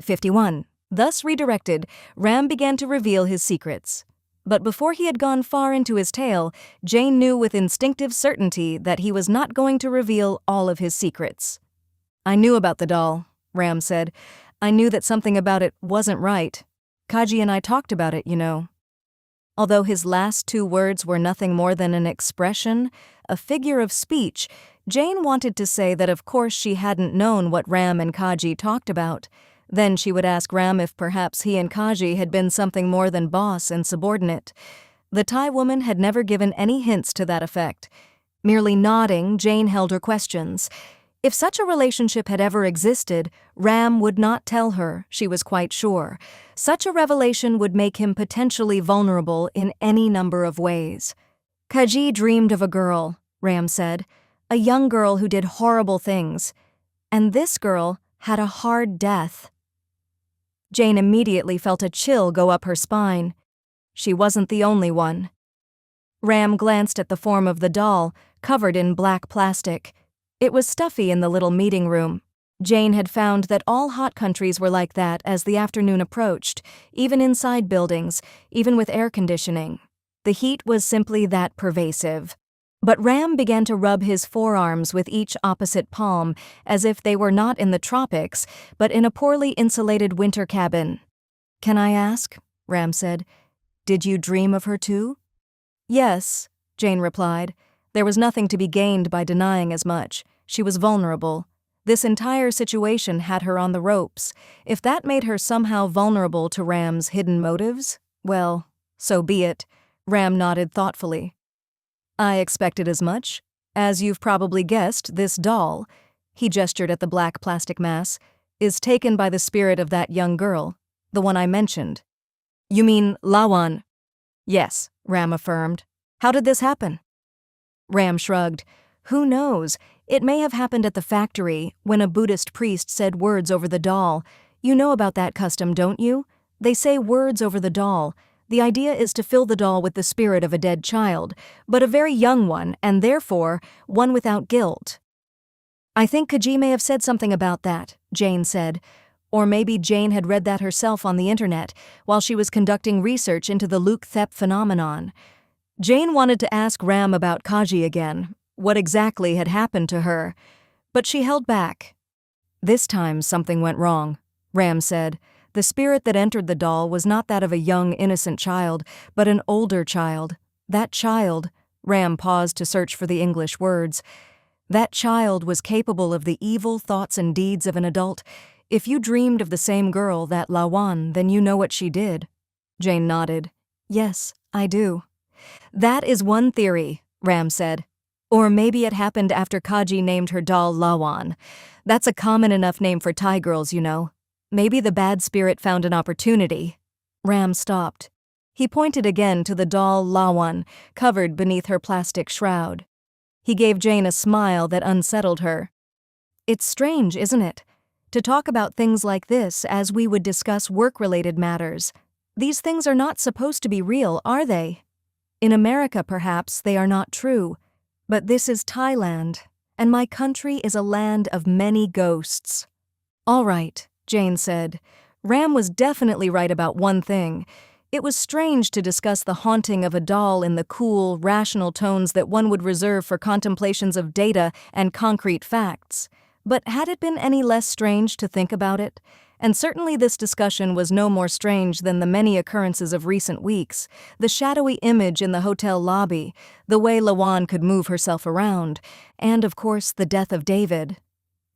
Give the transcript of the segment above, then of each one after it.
51. Thus redirected, Ram began to reveal his secrets. But before he had gone far into his tale, Jane knew with instinctive certainty that he was not going to reveal all of his secrets. "I knew about the doll," Ram said. "I knew that something about it wasn't right. Kaji and I talked about it, you know." Although his last two words were nothing more than an expression, a figure of speech, Jane wanted to say that of course she hadn't known what Ram and Kaji talked about. Then she would ask Ram if perhaps he and Kaji had been something more than boss and subordinate. The Thai woman had never given any hints to that effect. Merely nodding, Jane held her questions. If such a relationship had ever existed, Ram would not tell her, she was quite sure. Such a revelation would make him potentially vulnerable in any number of ways. "Kaji dreamed of a girl," Ram said, "a young girl who did horrible things. And this girl had a hard death." Jane immediately felt a chill go up her spine. She wasn't the only one. Ram glanced at the form of the doll, covered in black plastic. It was stuffy in the little meeting room. Jane had found that all hot countries were like that as the afternoon approached, even inside buildings, even with air conditioning. The heat was simply that pervasive. But Ram began to rub his forearms with each opposite palm as if they were not in the tropics, but in a poorly insulated winter cabin. "Can I ask?" Ram said. "Did you dream of her too?" "Yes," Jane replied. There was nothing to be gained by denying as much. She was vulnerable. This entire situation had her on the ropes. If that made her somehow vulnerable to Ram's hidden motives, well, so be it. Ram nodded thoughtfully. "I expected as much. As you've probably guessed, this doll," he gestured at the black plastic mass, "is taken by the spirit of that young girl, the one I mentioned." "You mean Lawan?" "Yes," Ram affirmed. "How did this happen?" Ram shrugged. "Who knows? It may have happened at the factory, when a Buddhist priest said words over the doll. You know about that custom, don't you? They say words over the doll. The idea is to fill the doll with the spirit of a dead child, but a very young one, and therefore, one without guilt." "I think Kaji may have said something about that," Jane said. Or maybe Jane had read that herself on the internet while she was conducting research into the LUK THEP phenomenon. Jane wanted to ask Ram about Kaji again, what exactly had happened to her, but she held back. "This time something went wrong," Ram said. The spirit that entered the doll was not that of a young, innocent child, but an older child. That child, Ram paused to search for the English words, that child was capable of the evil thoughts and deeds of an adult. If you dreamed of the same girl, that Lawan, then you know what she did. Jane nodded. "Yes, I do." "That is one theory," Ram said. "Or maybe it happened after Kaji named her doll Lawan. That's a common enough name for Thai girls, you know. Maybe the bad spirit found an opportunity." Ram stopped. He pointed again to the doll Lawan, covered beneath her plastic shroud. He gave Jane a smile that unsettled her. "It's strange, isn't it? To talk about things like this as we would discuss work-related matters. These things are not supposed to be real, are they? In America, perhaps, they are not true. But this is Thailand, and my country is a land of many ghosts." "All right," Jane said. Ram was definitely right about one thing. It was strange to discuss the haunting of a doll in the cool, rational tones that one would reserve for contemplations of data and concrete facts. But had it been any less strange to think about it? And certainly this discussion was no more strange than the many occurrences of recent weeks, the shadowy image in the hotel lobby, the way Lawan could move herself around, and, of course, the death of David.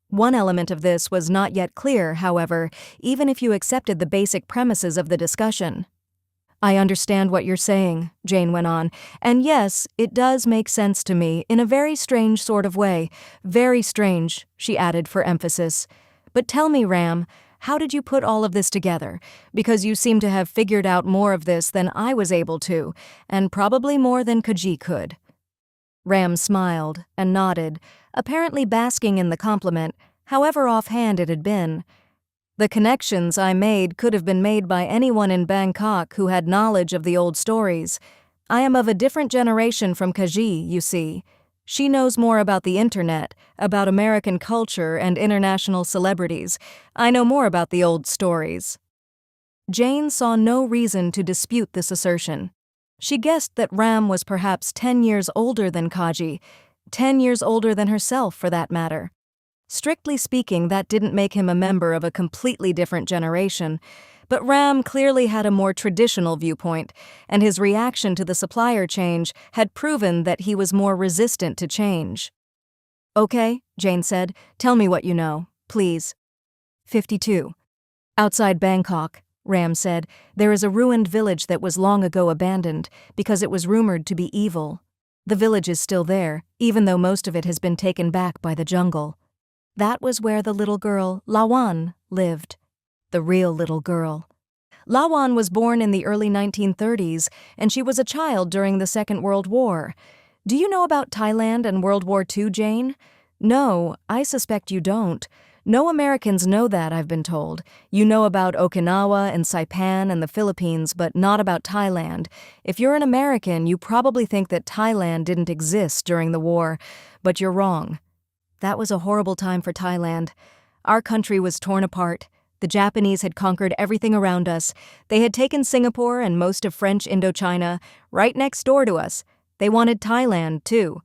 One element of this was not yet clear, however, even if you accepted the basic premises of the discussion. "I understand what you're saying," Jane went on, "and yes, it does make sense to me in a very strange sort of way. Very strange," she added for emphasis. "But tell me, Ram, how did you put all of this together? Because you seem to have figured out more of this than I was able to, and probably more than Kaji could." Ram smiled and nodded, apparently basking in the compliment, however offhand it had been. "The connections I made could have been made by anyone in Bangkok who had knowledge of the old stories. I am of a different generation from Kaji, you see. She knows more about the internet, about American culture and international celebrities. I know more about the old stories." Jane saw no reason to dispute this assertion. She guessed that Ram was perhaps 10 years older than Kaji, 10 years older than herself for that matter. Strictly speaking, that didn't make him a member of a completely different generation, but Ram clearly had a more traditional viewpoint, and his reaction to the supplier change had proven that he was more resistant to change. "Okay," Jane said, "tell me what you know, please." 52. "Outside Bangkok," Ram said, "there is a ruined village that was long ago abandoned because it was rumored to be evil. The village is still there, even though most of it has been taken back by the jungle. That was where the little girl, Lawan, lived. The real little girl. Lawan was born in the early 1930s, and she was a child during the Second World War. Do you know about Thailand and World War II, Jane? No, I suspect you don't. No Americans know that, I've been told. You know about Okinawa and Saipan and the Philippines, but not about Thailand. If you're an American, you probably think that Thailand didn't exist during the war, but you're wrong. That was a horrible time for Thailand. Our country was torn apart. The Japanese had conquered everything around us. They had taken Singapore and most of French Indochina, right next door to us. They wanted Thailand, too.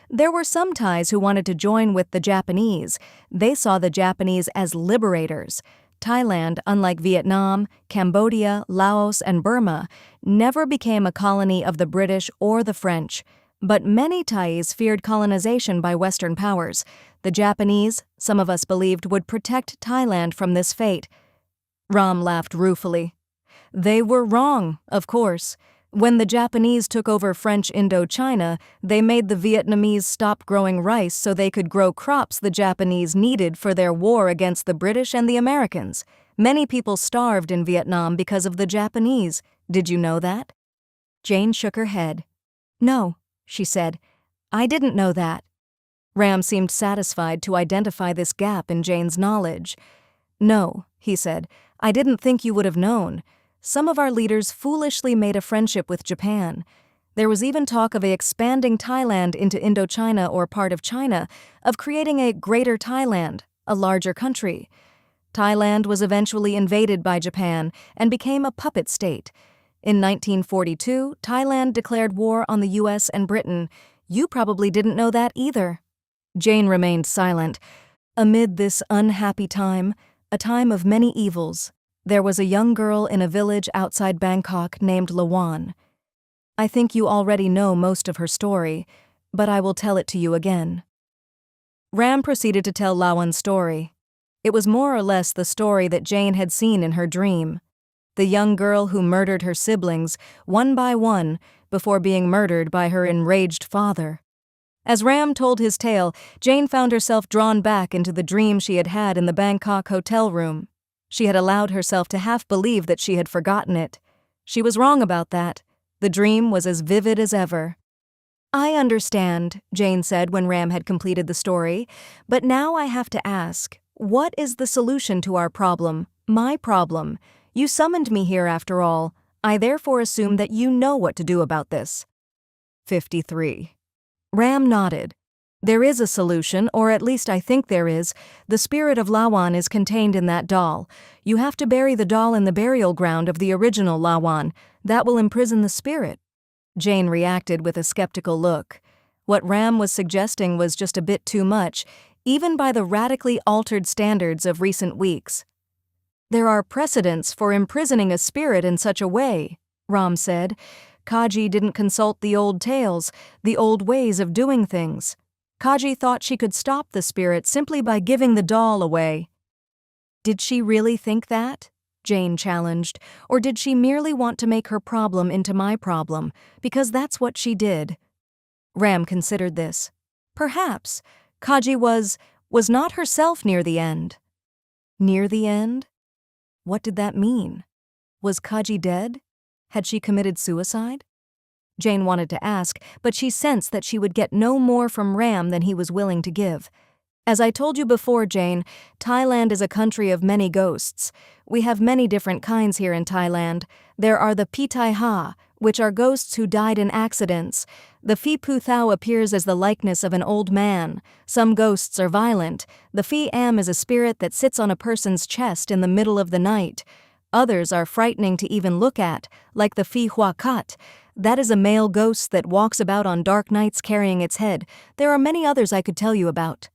There were some Thais who wanted to join with the Japanese. They saw the Japanese as liberators. Thailand, unlike Vietnam, Cambodia, Laos, and Burma, never became a colony of the British or the French. But many Thais feared colonization by Western powers. The Japanese, some of us believed, would protect Thailand from this fate. Ram laughed ruefully. They were wrong, of course. When the Japanese took over French Indochina, they made the Vietnamese stop growing rice so they could grow crops the Japanese needed for their war against the British and the Americans. Many people starved in Vietnam because of the Japanese. Did you know that? Jane shook her head. "No," she said. "I didn't know that." Ram seemed satisfied to identify this gap in Jane's knowledge. "No," he said, "I didn't think you would have known. Some of our leaders foolishly made a friendship with Japan. There was even talk of expanding Thailand into Indochina or part of China, of creating a Greater Thailand, a larger country. Thailand was eventually invaded by Japan and became a puppet state. In 1942, Thailand declared war on the US and Britain. You probably didn't know that either." Jane remained silent. Amid this unhappy time, a time of many evils, there was a young girl in a village outside Bangkok named Lawan. I think you already know most of her story, but I will tell it to you again. Ram proceeded to tell Lawan's story. It was more or less the story that Jane had seen in her dream. The young girl who murdered her siblings, one by one, before being murdered by her enraged father. As Ram told his tale, Jane found herself drawn back into the dream she had had in the Bangkok hotel room. She had allowed herself to half believe that she had forgotten it. She was wrong about that. The dream was as vivid as ever. "I understand," Jane said when Ram had completed the story, "but now I have to ask, what is the solution to our problem, my problem? You summoned me here after all. I therefore assume that you know what to do about this." 53. Ram nodded. "There is a solution, or at least I think there is. The spirit of Lawan is contained in that doll. You have to bury the doll in the burial ground of the original Lawan. That will imprison the spirit." Jane reacted with a skeptical look. What Ram was suggesting was just a bit too much, even by the radically altered standards of recent weeks. "There are precedents for imprisoning a spirit in such a way," Ram said. "Kaji didn't consult the old tales, the old ways of doing things. Kaji thought she could stop the spirit simply by giving the doll away." "Did she really think that?" Jane challenged. "Or did she merely want to make her problem into my problem? Because that's what she did." Ram considered this. Perhaps. Kaji was not herself near the end. Near the end? What did that mean? Was Kaji dead? Had she committed suicide? Jane wanted to ask, but she sensed that she would get no more from Ram than he was willing to give. As I told you before, Jane, Thailand is a country of many ghosts. We have many different kinds here in Thailand. There are the Pitai Ha, which are ghosts who died in accidents. The Phi Pu Thao appears as the likeness of an old man. Some ghosts are violent. The Phi Am is a spirit that sits on a person's chest in the middle of the night. Others are frightening to even look at, like the Phi Hua Kat. That is a male ghost that walks about on dark nights carrying its head. There are many others I could tell you about.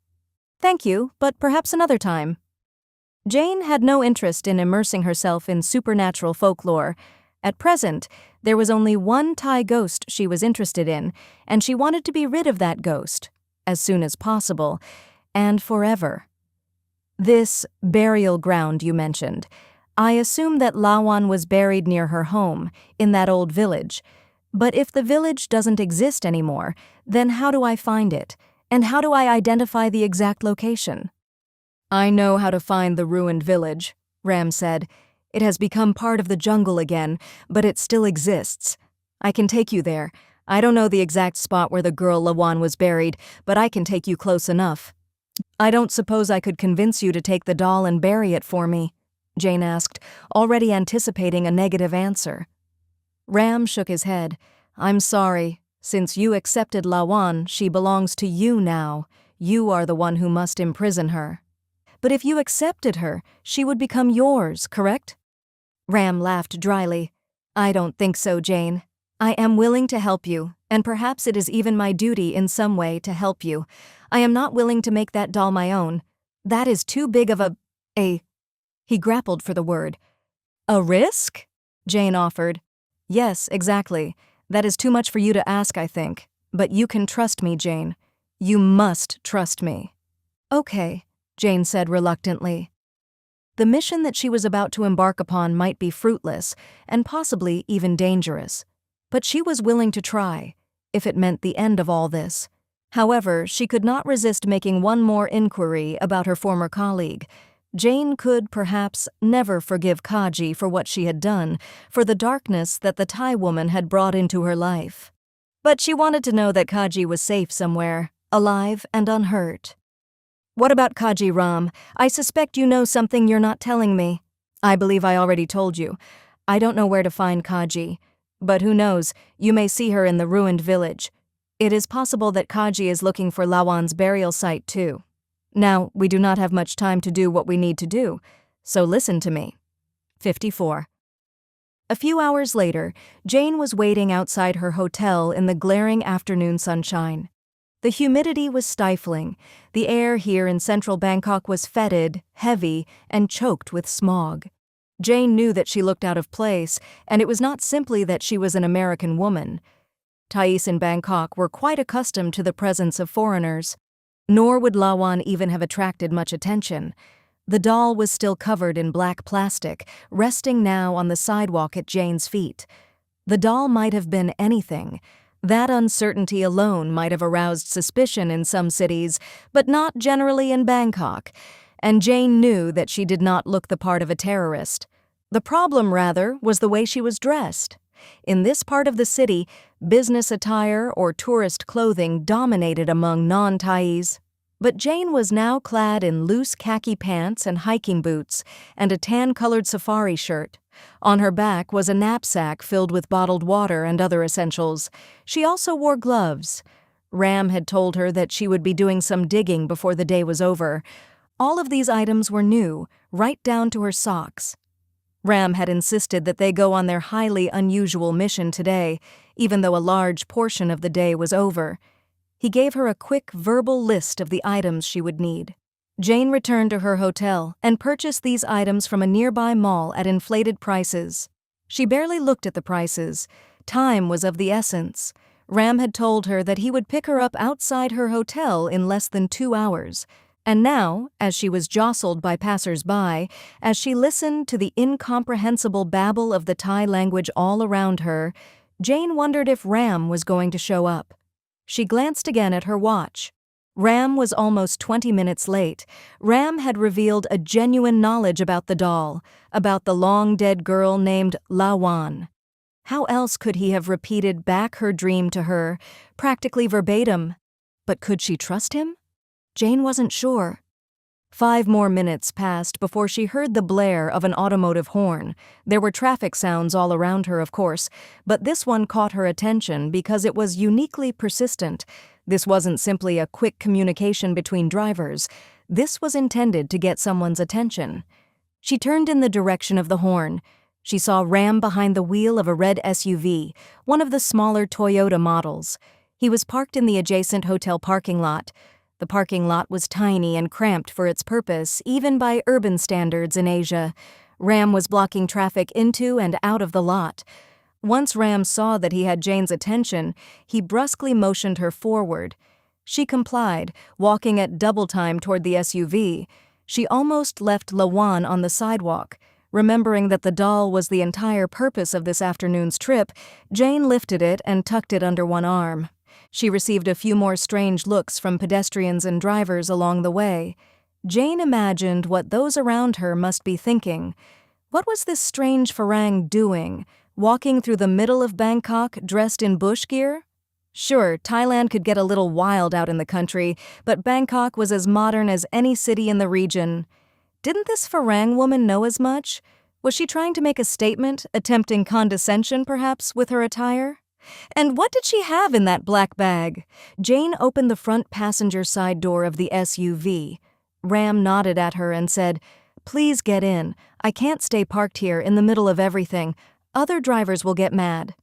Thank you, but perhaps another time. Jane had no interest in immersing herself in supernatural folklore. At present, there was only one Thai ghost she was interested in, and she wanted to be rid of that ghost, as soon as possible, and forever. This burial ground you mentioned, I assume that Lawan was buried near her home, in that old village. But if the village doesn't exist anymore, then how do I find it? And how do I identify the exact location? I know how to find the ruined village, Ram said. It has become part of the jungle again, but it still exists. I can take you there. I don't know the exact spot where the girl Lawan was buried, but I can take you close enough. I don't suppose I could convince you to take the doll and bury it for me, Jane asked, already anticipating a negative answer. Ram shook his head. I'm sorry. Since you accepted Lawan, she belongs to you now. You are the one who must imprison her. But if you accepted her, she would become yours, correct? Ram laughed dryly. I don't think so, Jane. I am willing to help you, and perhaps it is even my duty in some way to help you. I am not willing to make that doll my own. That is too big of a... He grappled for the word. A risk? Jane offered. Yes, exactly. That is too much for you to ask, I think. But you can trust me, Jane. You must trust me. Okay, Jane said reluctantly. The mission that she was about to embark upon might be fruitless, and possibly even dangerous. But she was willing to try, if it meant the end of all this. However, she could not resist making one more inquiry about her former colleague. Jane could, perhaps, never forgive Kaji for what she had done, for the darkness that the Thai woman had brought into her life. But she wanted to know that Kaji was safe somewhere, alive and unhurt. What about Kaji, Ram? I suspect you know something you're not telling me. I believe I already told you. I don't know where to find Kaji. But who knows, you may see her in the ruined village. It is possible that Kaji is looking for Lawan's burial site too. Now, we do not have much time to do what we need to do, so listen to me. 54. A few hours later, Jane was waiting outside her hotel in the glaring afternoon sunshine. The humidity was stifling. The air here in central Bangkok was fetid, heavy, and choked with smog. Jane knew that she looked out of place, and it was not simply that she was an American woman. Thais in Bangkok were quite accustomed to the presence of foreigners. Nor would Lawan even have attracted much attention. The doll was still covered in black plastic, resting now on the sidewalk at Jane's feet. The doll might have been anything. That uncertainty alone might have aroused suspicion in some cities, but not generally in Bangkok, and Jane knew that she did not look the part of a terrorist. The problem, rather, was the way she was dressed. In this part of the city, business attire or tourist clothing dominated among non-Thais. But Jane was now clad in loose khaki pants and hiking boots and a tan-colored safari shirt. On her back was a knapsack filled with bottled water and other essentials. She also wore gloves. Ram had told her that she would be doing some digging before the day was over. All of these items were new, right down to her socks. Ram had insisted that they go on their highly unusual mission today, even though a large portion of the day was over. He gave her a quick verbal list of the items she would need. Jane returned to her hotel and purchased these items from a nearby mall at inflated prices. She barely looked at the prices. Time was of the essence. Ram had told her that he would pick her up outside her hotel in less than 2 hours. And now, as she was jostled by passers-by, as she listened to the incomprehensible babble of the Thai language all around her, Jane wondered if Ram was going to show up. She glanced again at her watch. Ram was almost 20 minutes late. Ram had revealed a genuine knowledge about the doll, about the long-dead girl named Lawan. How else could he have repeated back her dream to her, practically verbatim? But could she trust him? Jane wasn't sure. 5 more minutes passed before she heard the blare of an automotive horn. There were traffic sounds all around her, of course, but this one caught her attention because it was uniquely persistent. This wasn't simply a quick communication between drivers. This was intended to get someone's attention. She turned in the direction of the horn. She saw Ram behind the wheel of a red SUV, one of the smaller Toyota models. He was parked in the adjacent hotel parking lot. The parking lot was tiny and cramped for its purpose, even by urban standards in Asia. Ram was blocking traffic into and out of the lot. Once Ram saw that he had Jane's attention, he brusquely motioned her forward. She complied, walking at double time toward the SUV. She almost left Lawan on the sidewalk. Remembering that the doll was the entire purpose of this afternoon's trip, Jane lifted it and tucked it under one arm. She received a few more strange looks from pedestrians and drivers along the way. Jane imagined what those around her must be thinking. What was this strange Farang doing, walking through the middle of Bangkok dressed in bush gear? Sure, Thailand could get a little wild out in the country, but Bangkok was as modern as any city in the region. Didn't this Farang woman know as much? Was she trying to make a statement, attempting condescension perhaps with her attire? And what did she have in that black bag? Jane opened the front passenger side door of the SUV. Ram nodded at her and said, "Please get in. I can't stay parked here in the middle of everything. Other drivers will get mad."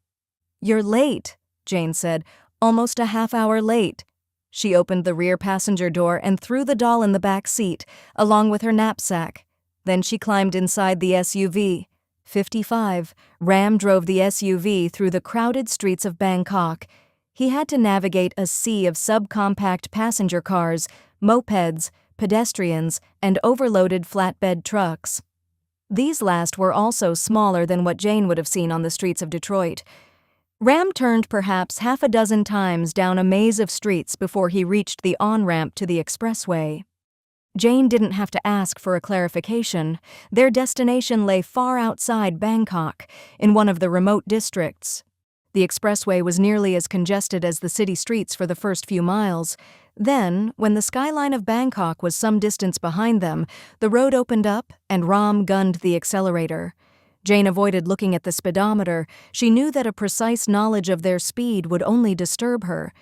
"You're late," Jane said, "almost a half-hour late." She opened the rear passenger door and threw the doll in the back seat, along with her knapsack. Then she climbed inside the SUV. 55. Ram drove the SUV through the crowded streets of Bangkok. He had to navigate a sea of subcompact passenger cars, mopeds, pedestrians, and overloaded flatbed trucks. These last were also smaller than what Jane would have seen on the streets of Detroit. Ram turned perhaps half a dozen times down a maze of streets before he reached the on-ramp to the expressway. Jane didn't have to ask for a clarification. Their destination lay far outside Bangkok, in one of the remote districts. The expressway was nearly as congested as the city streets for the first few miles. Then, when the skyline of Bangkok was some distance behind them, the road opened up and Ram gunned the accelerator. Jane avoided looking at the speedometer. She knew that a precise knowledge of their speed would only disturb her.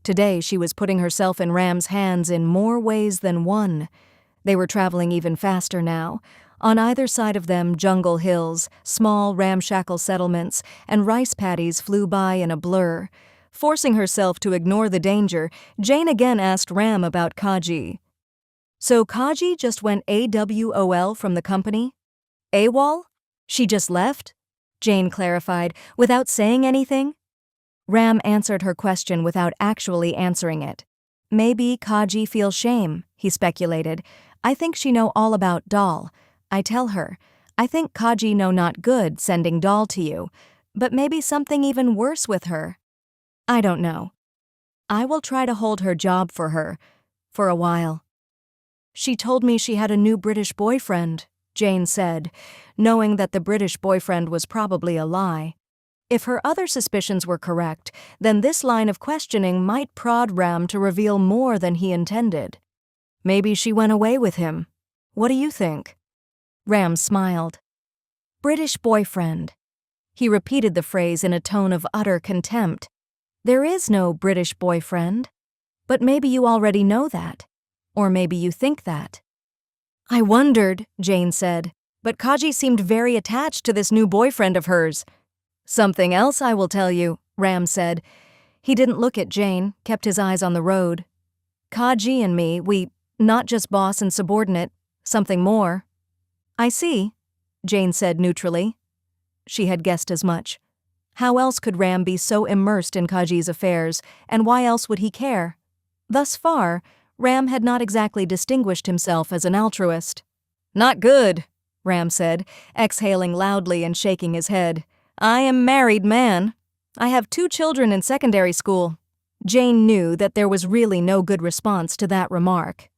Today she was putting herself in Ram's hands in more ways than one. They were traveling even faster now. On either side of them, jungle hills, small ramshackle settlements, and rice paddies flew by in a blur. Forcing herself to ignore the danger, Jane again asked Ram about Kaji. "So Kaji just went AWOL from the company?" "AWOL? She just left?" Jane clarified, without saying anything. Ram answered her question without actually answering it. "Maybe Kaji feels shame," he speculated. "I think she know all about doll. I tell her. I think Kaji know not good sending doll to you, but maybe something even worse with her. I don't know. I will try to hold her job for her, for a while." "She told me she had a new British boyfriend," Jane said, knowing that the British boyfriend was probably a lie. If her other suspicions were correct, then this line of questioning might prod Ram to reveal more than he intended. "Maybe she went away with him. What do you think?" Ram smiled. "British boyfriend." He repeated the phrase in a tone of utter contempt. "There is no British boyfriend. But maybe you already know that. Or maybe you think that." "I wondered," Jane said, "but Kaji seemed very attached to this new boyfriend of hers." "Something else I will tell you," Ram said. He didn't look at Jane, kept his eyes on the road. "Kaji and me, we, not just boss and subordinate, something more." "I see," Jane said neutrally. She had guessed as much. How else could Ram be so immersed in Kaji's affairs, and why else would he care? Thus far, Ram had not exactly distinguished himself as an altruist. "Not good," Ram said, exhaling loudly and shaking his head. "I am married man. I have 2 children in secondary school." Jane knew that there was really no good response to that remark.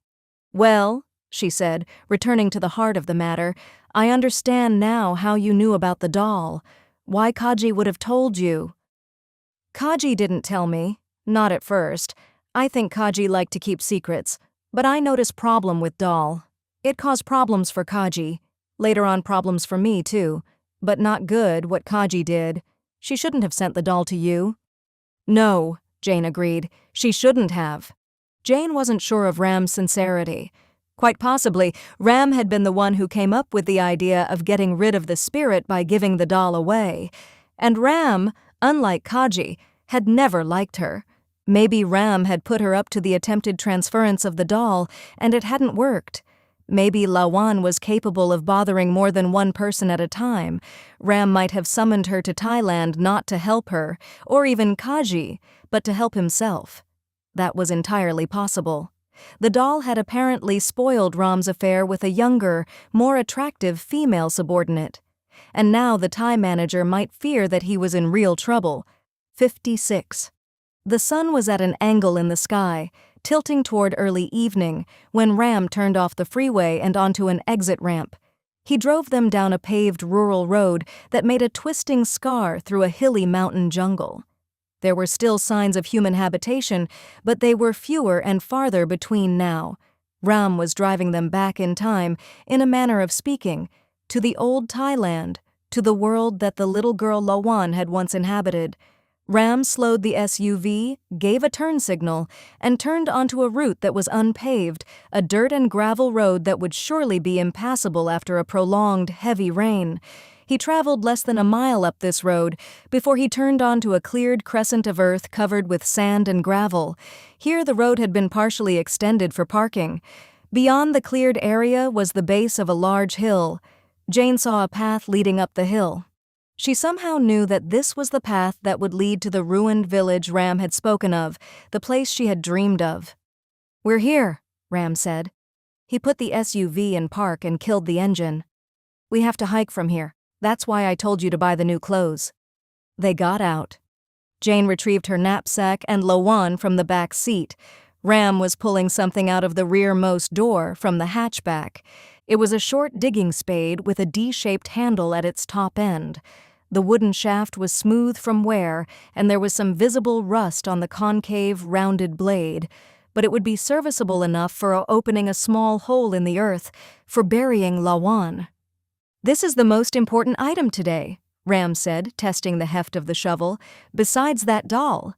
"Well," she said, returning to the heart of the matter, "I understand now how you knew about the doll. Why Kaji would have told you." "Kaji didn't tell me. Not at first. I think Kaji liked to keep secrets. But I notice problem with doll. It caused problems for Kaji. Later on problems for me, too. But not good, what Kaji did. She shouldn't have sent the doll to you. No, Jane agreed. She shouldn't have. Jane wasn't sure of Ram's sincerity. Quite possibly, Ram had been the one who came up with the idea of getting rid of the spirit by giving the doll away. And Ram, unlike Kaji, had never liked her. Maybe Ram had put her up to the attempted transference of the doll, and it hadn't worked. Maybe Lawan was capable of bothering more than one person at a time. Ram might have summoned her to Thailand not to help her, or even Kaji, but to help himself. That was entirely possible. The doll had apparently spoiled Ram's affair with a younger, more attractive female subordinate. And now the Thai manager might fear that he was in real trouble. 56. The sun was at an angle in the sky, tilting toward early evening, when Ram turned off the freeway and onto an exit ramp. He drove them down a paved rural road that made a twisting scar through a hilly mountain jungle. There were still signs of human habitation, but they were fewer and farther between now. Ram was driving them back in time, in a manner of speaking, to the old Thailand, to the world that the little girl Lawan had once inhabited. Ram slowed the SUV, gave a turn signal, and turned onto a route that was unpaved, a dirt and gravel road that would surely be impassable after a prolonged, heavy rain. He traveled less than a mile up this road before he turned onto a cleared crescent of earth covered with sand and gravel. Here the road had been partially extended for parking. Beyond the cleared area was the base of a large hill. Jane saw a path leading up the hill. She somehow knew that this was the path that would lead to the ruined village Ram had spoken of, the place she had dreamed of. "We're here," Ram said. He put the SUV in park and killed the engine. "We have to hike from here. That's why I told you to buy the new clothes." They got out. Jane retrieved her knapsack and Lawan from the back seat. Ram was pulling something out of the rearmost door from the hatchback. It was a short digging spade with a D-shaped handle at its top end. The wooden shaft was smooth from wear, and there was some visible rust on the concave, rounded blade, but it would be serviceable enough for opening a small hole in the earth, for burying Lawan. "This is the most important item today," Ram said, testing the heft of the shovel, "besides that doll."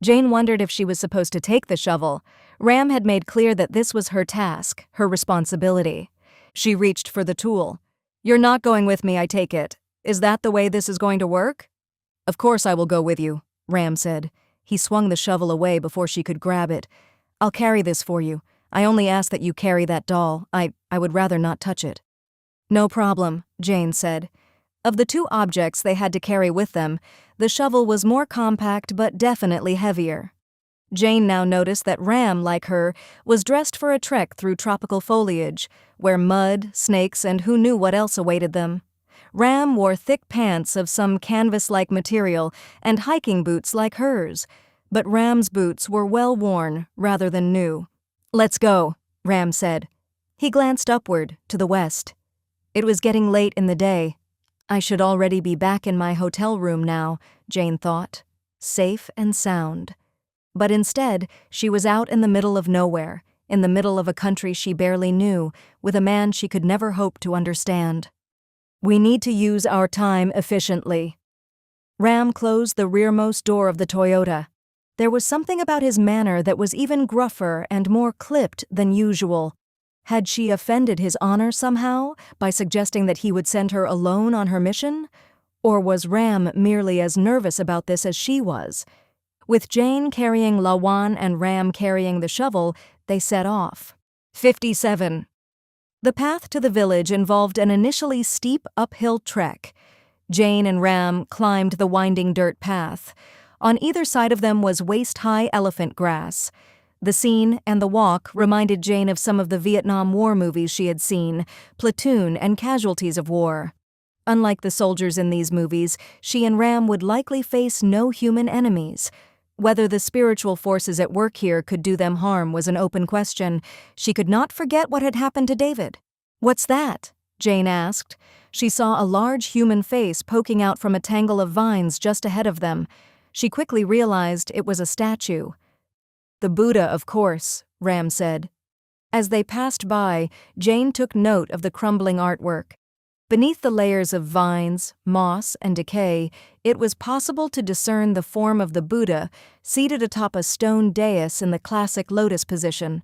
Jane wondered if she was supposed to take the shovel. Ram had made clear that this was her task, her responsibility. She reached for the tool. "You're not going with me, I take it. Is that the way this is going to work?" "Of course I will go with you," Ram said. He swung the shovel away before she could grab it. "I'll carry this for you. I only ask that you carry that doll. I would rather not touch it." "No problem," Jane said. Of the two objects they had to carry with them, the shovel was more compact but definitely heavier. Jane now noticed that Ram, like her, was dressed for a trek through tropical foliage, where mud, snakes, and who knew what else awaited them. Ram wore thick pants of some canvas-like material and hiking boots like hers, but Ram's boots were well-worn rather than new. "Let's go," Ram said. He glanced upward, to the west. It was getting late in the day. I should already be back in my hotel room now, Jane thought, safe and sound. But instead, she was out in the middle of nowhere, in the middle of a country she barely knew, with a man she could never hope to understand. "We need to use our time efficiently." Ram closed the rearmost door of the Toyota. There was something about his manner that was even gruffer and more clipped than usual. Had she offended his honor somehow by suggesting that he would send her alone on her mission? Or was Ram merely as nervous about this as she was? With Jane carrying Lawan and Ram carrying the shovel, they set off. 57. The path to the village involved an initially steep uphill trek. Jane and Ram climbed the winding dirt path. On either side of them was waist-high elephant grass. The scene and the walk reminded Jane of some of the Vietnam War movies she had seen, Platoon and Casualties of War. Unlike the soldiers in these movies, she and Ram would likely face no human enemies. Whether the spiritual forces at work here could do them harm was an open question. She could not forget what had happened to David. "What's that?" Jane asked. She saw a large human face poking out from a tangle of vines just ahead of them. She quickly realized it was a statue. "The Buddha, of course," Ram said. As they passed by, Jane took note of the crumbling artwork. Beneath the layers of vines, moss, and decay, it was possible to discern the form of the Buddha seated atop a stone dais in the classic lotus position.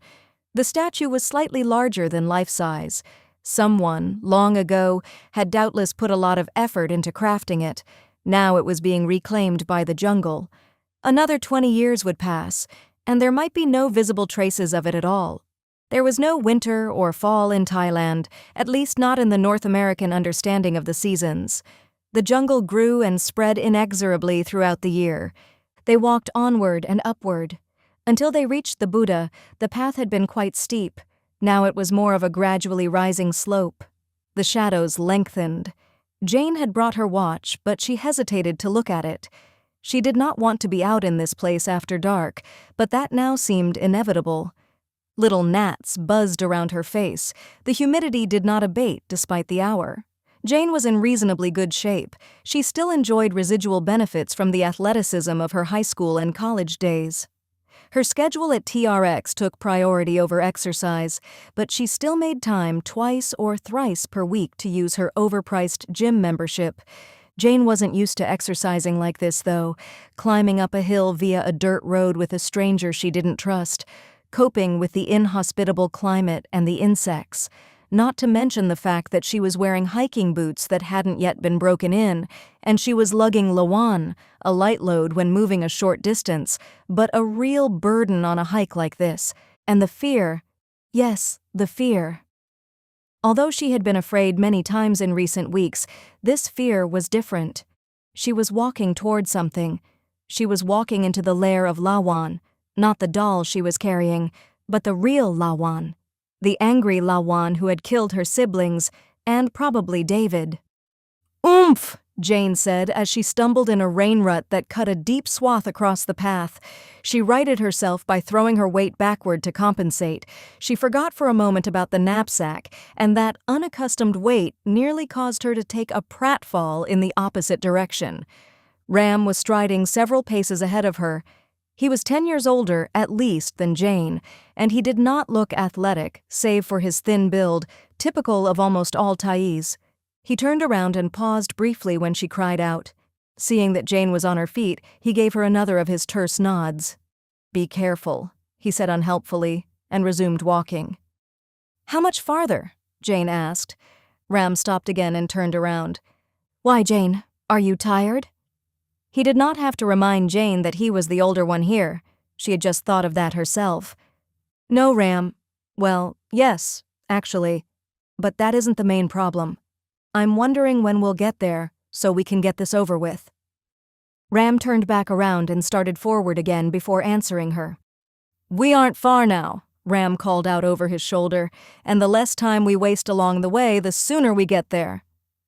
The statue was slightly larger than life-size. Someone, long ago, had doubtless put a lot of effort into crafting it. Now it was being reclaimed by the jungle. Another 20 years would pass, and there might be no visible traces of it at all. There was no winter or fall in Thailand, at least not in the North American understanding of the seasons. The jungle grew and spread inexorably throughout the year. They walked onward and upward. Until they reached the Buddha, the path had been quite steep. Now it was more of a gradually rising slope. The shadows lengthened. Jane had brought her watch, but she hesitated to look at it. She did not want to be out in this place after dark, but that now seemed inevitable. Little gnats buzzed around her face. The humidity did not abate despite the hour. Jane was in reasonably good shape. She still enjoyed residual benefits from the athleticism of her high school and college days. Her schedule at TRX took priority over exercise, but she still made time twice or thrice per week to use her overpriced gym membership. Jane wasn't used to exercising like this, though, climbing up a hill via a dirt road with a stranger she didn't trust, coping with the inhospitable climate and the insects, not to mention the fact that she was wearing hiking boots that hadn't yet been broken in, and she was lugging lawan, a light load when moving a short distance, but a real burden on a hike like this, and the fear, yes, the fear. Although she had been afraid many times in recent weeks, this fear was different. She was walking toward something. She was walking into the lair of Lawan, not the doll she was carrying, but the real Lawan. The angry Lawan who had killed her siblings, and probably David. "Oomph!" Jane said as she stumbled in a rain rut that cut a deep swath across the path. She righted herself by throwing her weight backward to compensate. She forgot for a moment about the knapsack, and that unaccustomed weight nearly caused her to take a pratfall in the opposite direction. Ram was striding several paces ahead of her. He was 10 years older, at least, than Jane, and he did not look athletic, save for his thin build, typical of almost all Thais. He turned around and paused briefly when she cried out. Seeing that Jane was on her feet, he gave her another of his terse nods. "Be careful," he said unhelpfully, and resumed walking. "How much farther?" Jane asked. Ram stopped again and turned around. "Why, Jane, are you tired?" He did not have to remind Jane that he was the older one here. She had just thought of that herself. "No, Ram. Well, yes, actually. But that isn't the main problem. I'm wondering when we'll get there, so we can get this over with." Ram turned back around and started forward again before answering her. "We aren't far now," Ram called out over his shoulder, "and the less time we waste along the way, the sooner we get there."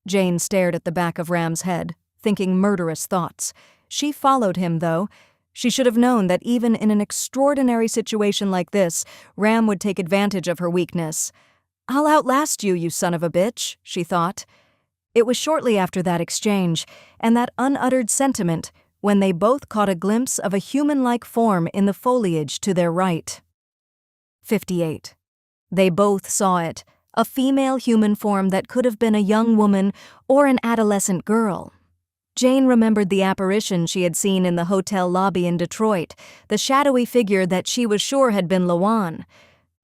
Jane stared at the back of Ram's head, thinking murderous thoughts. She followed him, though. She should have known that even in an extraordinary situation like this, Ram would take advantage of her weakness. "I'll outlast you, you son of a bitch," she thought. It was shortly after that exchange, and that unuttered sentiment, when they both caught a glimpse of a human-like form in the foliage to their right. 58. They both saw it, a female human form that could have been a young woman or an adolescent girl. Jane remembered the apparition she had seen in the hotel lobby in Detroit, the shadowy figure that she was sure had been Lawan.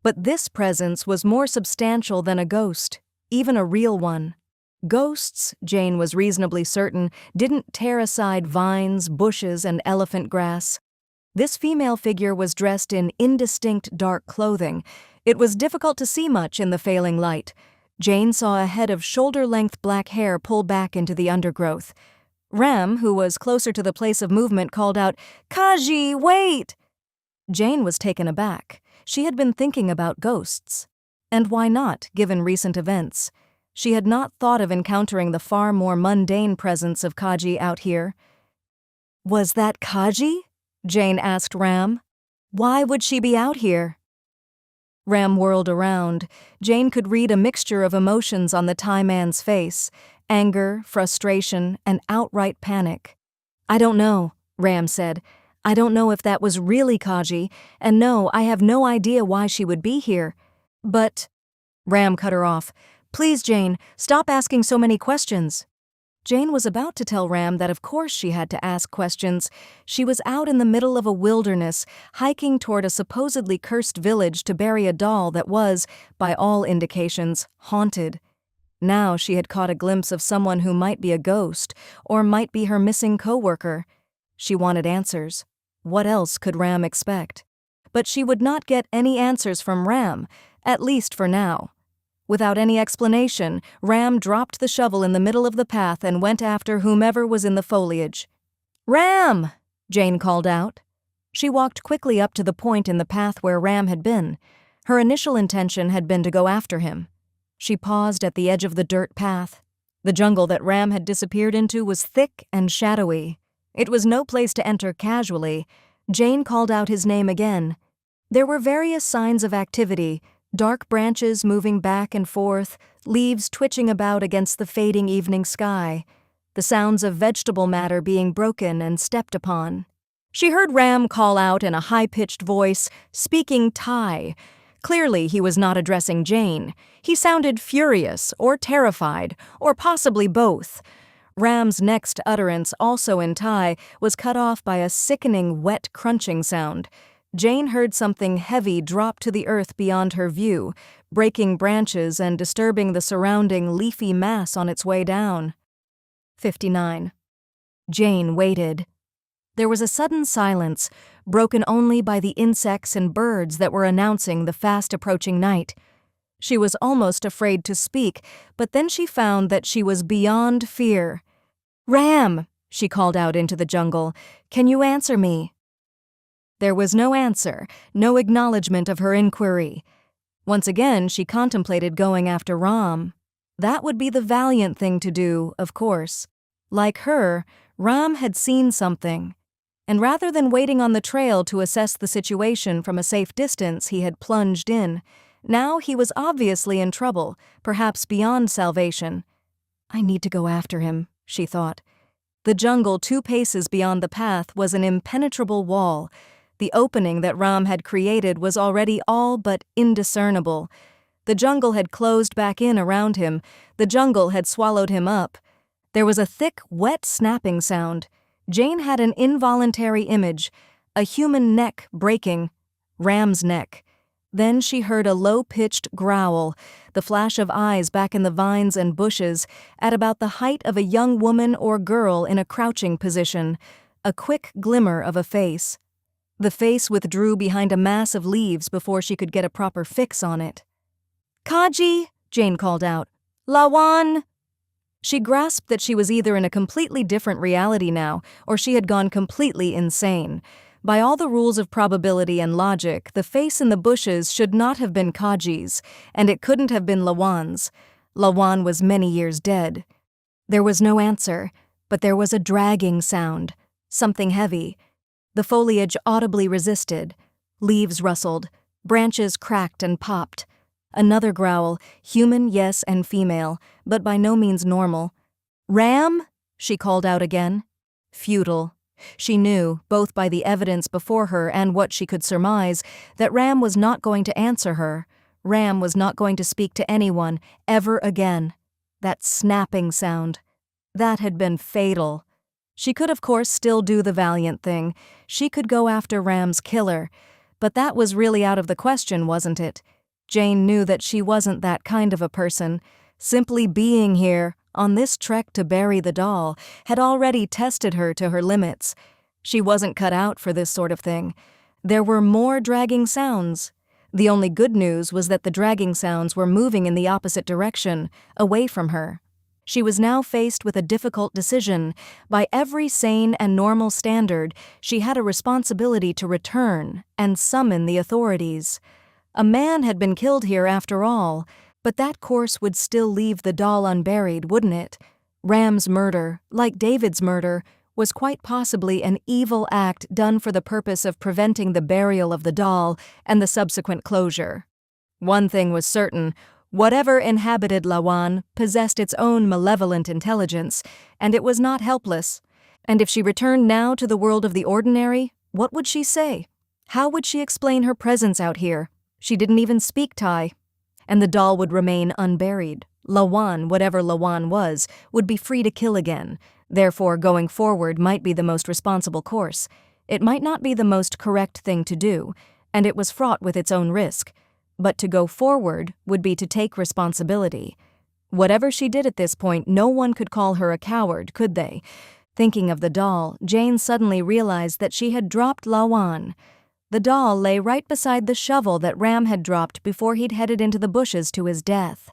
But this presence was more substantial than a ghost, even a real one. Ghosts, Jane was reasonably certain, didn't tear aside vines, bushes, and elephant grass. This female figure was dressed in indistinct dark clothing. It was difficult to see much in the failing light. Jane saw a head of shoulder-length black hair pull back into the undergrowth. Ram, who was closer to the place of movement, called out, "Kaji, wait!" Jane was taken aback. She had been thinking about ghosts. And why not, given recent events? She had not thought of encountering the far more mundane presence of Kaji out here. "Was that Kaji?" Jane asked Ram. "Why would she be out here?" Ram whirled around. Jane could read a mixture of emotions on the Thai man's face: anger, frustration, and outright panic. "I don't know," Ram said. "I don't know if that was really Kaji, and no, I have no idea why she would be here. But, Ram cut her off. Please, Jane, stop asking so many questions. Jane was about to tell Ram that of course she had to ask questions. She was out in the middle of a wilderness, hiking toward a supposedly cursed village to bury a doll that was, by all indications, haunted. Now she had caught a glimpse of someone who might be a ghost, or might be her missing coworker. She wanted answers. What else could Ram expect? But she would not get any answers from Ram, at least for now. Without any explanation, Ram dropped the shovel in the middle of the path and went after whomever was in the foliage. "Ram!" Jane called out. She walked quickly up to the point in the path where Ram had been. Her initial intention had been to go after him. She paused at the edge of the dirt path. The jungle that Ram had disappeared into was thick and shadowy. It was no place to enter casually. Jane called out his name again. There were various signs of activity. Dark branches moving back and forth, leaves twitching about against the fading evening sky, the sounds of vegetable matter being broken and stepped upon. She heard Ram call out in a high-pitched voice, speaking Thai. Clearly he was not addressing Jane. He sounded furious or terrified, or possibly both. Ram's next utterance, also in Thai, was cut off by a sickening, wet crunching sound. Jane heard something heavy drop to the earth beyond her view, breaking branches and disturbing the surrounding leafy mass on its way down. 59. Jane waited. There was a sudden silence, broken only by the insects and birds that were announcing the fast-approaching night. She was almost afraid to speak, but then she found that she was beyond fear. "Ram!" she called out into the jungle. "Can you answer me?" There was no answer, no acknowledgement of her inquiry. Once again, she contemplated going after Ram. That would be the valiant thing to do, of course. Like her, Ram had seen something. And rather than waiting on the trail to assess the situation from a safe distance, he had plunged in. Now he was obviously in trouble, perhaps beyond salvation. "I need to go after him," she thought. The jungle 2 paces beyond the path was an impenetrable wall. The opening that Ram had created was already all but indiscernible. The jungle had closed back in around him. The jungle had swallowed him up. There was a thick, wet snapping sound. Jane had an involuntary image, a human neck breaking, Ram's neck. Then she heard a low-pitched growl, the flash of eyes back in the vines and bushes, at about the height of a young woman or girl in a crouching position, a quick glimmer of a face. The face withdrew behind a mass of leaves before she could get a proper fix on it. "Kaji!" Jane called out. "Lawan!" She grasped that she was either in a completely different reality now, or she had gone completely insane. By all the rules of probability and logic, the face in the bushes should not have been Kaji's, and it couldn't have been Lawan's. Lawan was many years dead. There was no answer, but there was a dragging sound, something heavy. The foliage audibly resisted. Leaves rustled. Branches cracked and popped. Another growl, human, yes, and female, but by no means normal. "Ram?" she called out again. Futile. She knew, both by the evidence before her and what she could surmise, that Ram was not going to answer her. Ram was not going to speak to anyone, ever again. That snapping sound. That had been fatal. She could, of course, still do the valiant thing. She could go after Ram's killer. But that was really out of the question, wasn't it? Jane knew that she wasn't that kind of a person. Simply being here, on this trek to bury the doll, had already tested her to her limits. She wasn't cut out for this sort of thing. There were more dragging sounds. The only good news was that the dragging sounds were moving in the opposite direction, away from her. She was now faced with a difficult decision. By every sane and normal standard, she had a responsibility to return and summon the authorities. A man had been killed here after all, but that course would still leave the doll unburied, wouldn't it? Ram's murder, like David's murder, was quite possibly an evil act done for the purpose of preventing the burial of the doll and the subsequent closure. One thing was certain. Whatever inhabited Lawan possessed its own malevolent intelligence, and it was not helpless. And if she returned now to the world of the ordinary, what would she say? How would she explain her presence out here? She didn't even speak Thai. and the doll would remain unburied. Lawan, whatever Lawan was, would be free to kill again. Therefore, going forward might be the most responsible course. It might not be the most correct thing to do, and it was fraught with its own risk. But to go forward would be to take responsibility. Whatever she did at this point, no one could call her a coward, could they? Thinking of the doll, Jane suddenly realized that she had dropped Lawan. The doll lay right beside the shovel that Ram had dropped before he'd headed into the bushes to his death.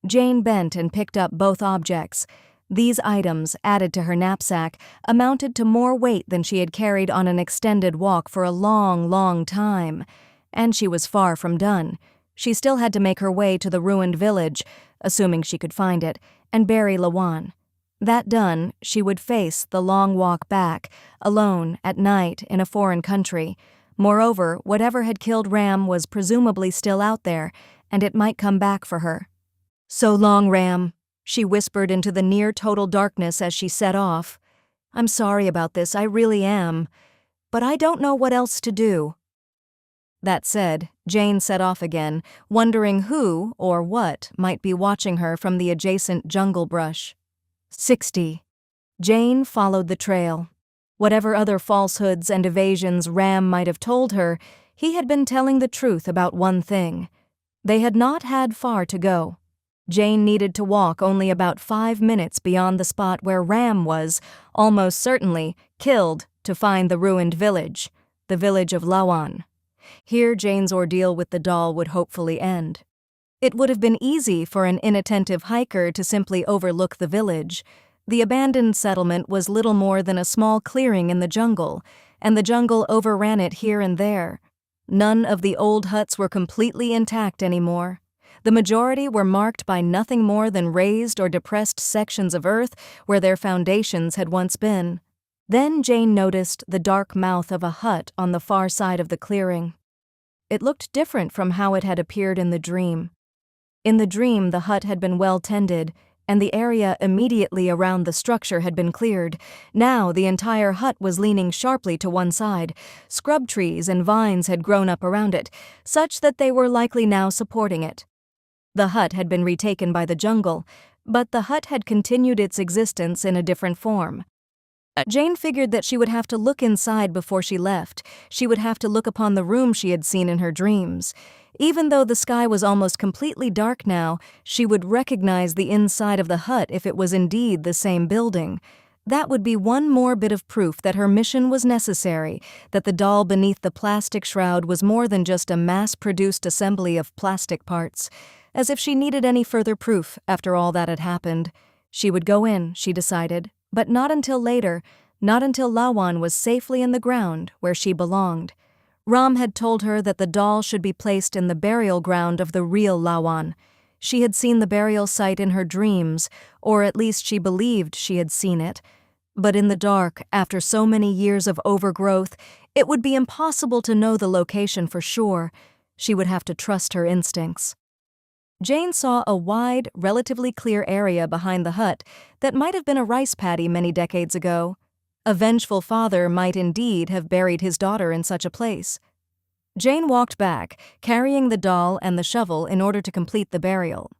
Jane bent and picked up both objects. These items, added to her knapsack, amounted to more weight than she had carried on an extended walk for a long, long time. And she was far from done. She still had to make her way to the ruined village, assuming she could find it, and bury Lawan. That done, she would face the long walk back, alone, at night, in a foreign country. Moreover, whatever had killed Ram was presumably still out there, and it might come back for her. "So long, Ram," she whispered into the near-total darkness as she set off. "I'm sorry about this, I really am. But I don't know what else to do." That said, Jane set off again, wondering who or what might be watching her from the adjacent jungle brush. 60. Jane followed the trail. Whatever other falsehoods and evasions Ram might have told her, he had been telling the truth about one thing. They had not had far to go. Jane needed to walk only about 5 minutes beyond the spot where Ram was, almost certainly, killed to find the ruined village, the village of Lawan. Here Jane's ordeal with the doll would hopefully end. It would have been easy for an inattentive hiker to simply overlook the village. The abandoned settlement was little more than a small clearing in the jungle, and the jungle overran it here and there. None of the old huts were completely intact anymore. The majority were marked by nothing more than raised or depressed sections of earth where their foundations had once been. Then Jane noticed the dark mouth of a hut on the far side of the clearing. It looked different from how it had appeared in the dream. In the dream, the hut had been well tended, and the area immediately around the structure had been cleared. Now the entire hut was leaning sharply to one side. Scrub trees and vines had grown up around it, such that they were likely now supporting it. The hut had been retaken by the jungle, but the hut had continued its existence in a different form. Jane figured that she would have to look inside before she left. She would have to look upon the room she had seen in her dreams. Even though the sky was almost completely dark now, she would recognize the inside of the hut if it was indeed the same building. That would be one more bit of proof that her mission was necessary, that the doll beneath the plastic shroud was more than just a mass-produced assembly of plastic parts. As if she needed any further proof after all that had happened. She would go in, she decided, but not until later, not until Lawan was safely in the ground where she belonged. Ram had told her that the doll should be placed in the burial ground of the real Lawan. She had seen the burial site in her dreams, or at least she believed she had seen it. But in the dark, after so many years of overgrowth, it would be impossible to know the location for sure. She would have to trust her instincts. Jane saw a wide, relatively clear area behind the hut that might have been a rice paddy many decades ago. A vengeful father might indeed have buried his daughter in such a place. Jane walked back, carrying the doll and the shovel in order to complete the burial.